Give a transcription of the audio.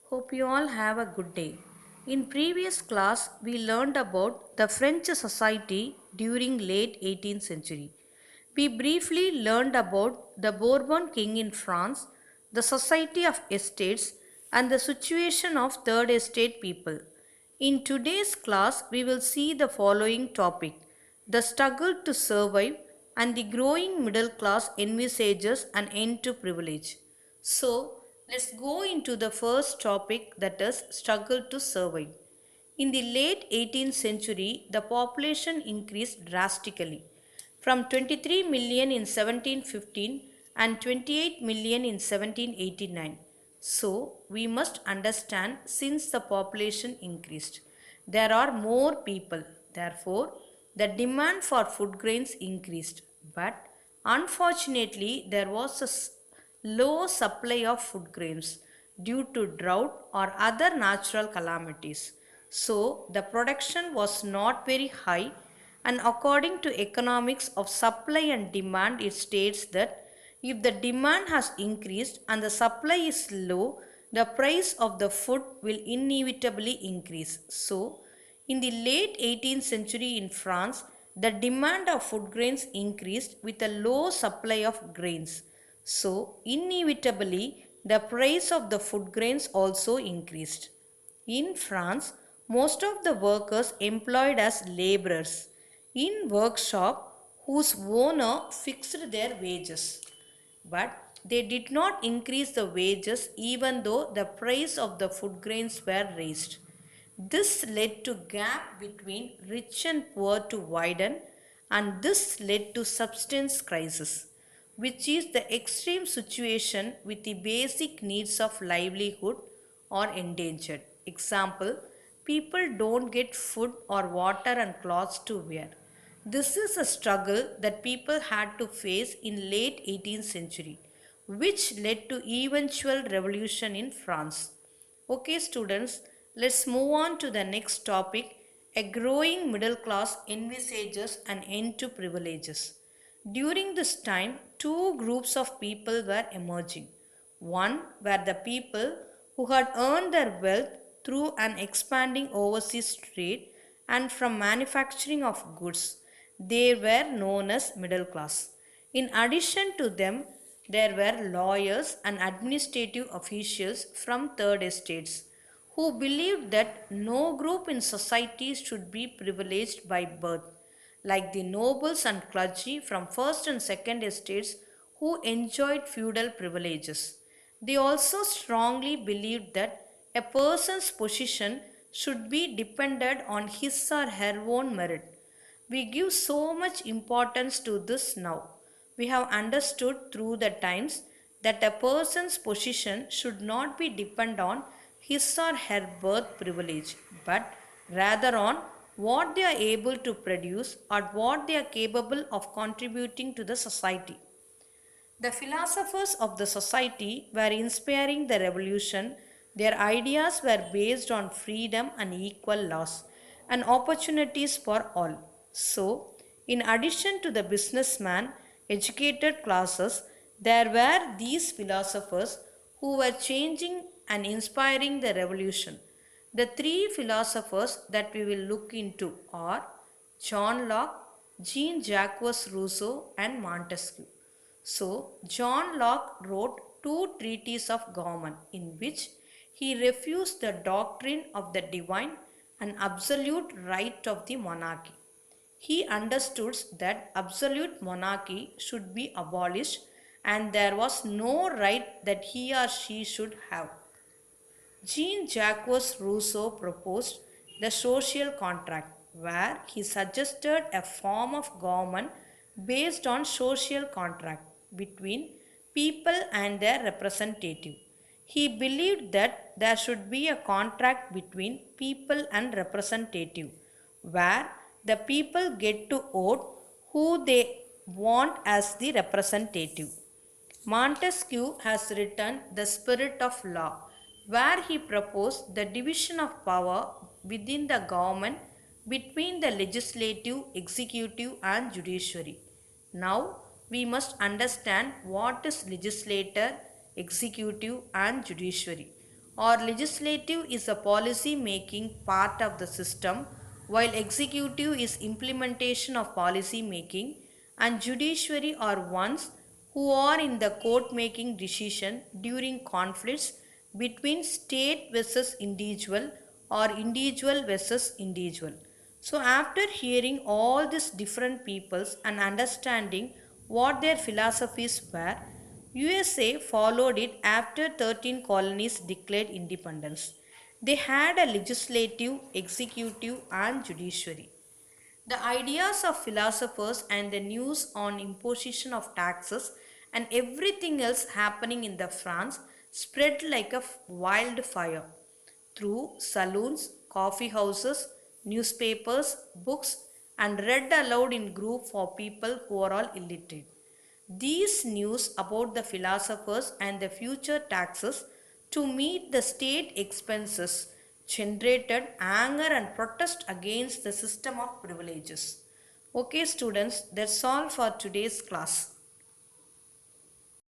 Hope you all have a good day. In previous class, we learned about the French society during late 18th century. We briefly learned about the Bourbon king in France, the society of estates, and the situation of third estate people. In today's class, we will see the following topic: the struggle to survive and the growing middle class envisages an end to privilege. So, let's go into the first topic, that is struggle to survive. In the late 18th century, the population increased drastically from 23 million in 1715 and 28 million in 1789. So, we must understand, since the population increased, there are more people. Therefore, the demand for food grains increased. But unfortunately, there was a low supply of food grains due to drought or other natural calamities. So, the production was not very high, and according to economics of supply and demand, it states that if the demand has increased and the supply is low, the price of the food will inevitably increase. So, in the late 18th century in France, the demand of food grains increased with a low supply of grains. So, inevitably, the price of the food grains also increased. In France, most of the workers employed as laborers in workshop whose owner fixed their wages. But they did not increase the wages even though the price of the food grains were raised. This led to gap between rich and poor to widen, and this led to substance crisis, which is the extreme situation with the basic needs of livelihood or endangered. Example, people don't get food or water and clothes to wear. This is a struggle that people had to face in late 18th century, which led to eventual revolution in France. Okay, students, let's move on to the next topic. A growing middle class envisages an end to privileges. During this time, two groups of people were emerging. One were the people who had earned their wealth through an expanding overseas trade and from manufacturing of goods. They were known as middle class. In addition to them, there were lawyers and administrative officials from third estates who believed that no group in society should be privileged by birth, like the nobles and clergy from first and second estates who enjoyed feudal privileges. They also strongly believed that a person's position should be dependent on his or her own merit. We give so much importance to this now. We have understood through the times that a person's position should not be dependent on his or her birth privilege, but rather on what they are able to produce or what they are capable of contributing to the society. The philosophers of the society were inspiring the revolution. Their ideas were based on freedom and equal laws and opportunities for all. So, in addition to the businessman, educated classes, there were these philosophers who were changing and inspiring the revolution. The three philosophers that we will look into are John Locke, Jean Jacques Rousseau, and Montesquieu. So, John Locke wrote two treatises of government in which he refused the doctrine of the divine and absolute right of the monarchy. He understood that absolute monarchy should be abolished and there was no right that he or she should have. Jean Jacques Rousseau proposed the social contract, where he suggested a form of government based on social contract between people and their representative. He believed that there should be a contract between people and representative, where the people get to vote who they want as the representative. Montesquieu has written The Spirit of Law, where he proposed the division of power within the government between the legislative, executive, and judiciary. Now, we must understand what is legislature, executive, and judiciary. Or legislative is a policy making part of the system, while executive is implementation of policy making, and judiciary are ones who are in the court making decision during conflicts between state versus individual or individual versus individual. So, after hearing all these different peoples and understanding what their philosophies were, USA followed it after 13 colonies declared independence. They had a legislative, executive, and judiciary. The ideas of philosophers and the news on imposition of taxes and everything else happening in the France spread like a wildfire through saloons, coffee houses, newspapers, books, and read aloud in group for people who are all illiterate. These news about the philosophers and the future taxes to meet the state expenses generated anger and protest against the system of privileges. Okay, students, that's all for today's class.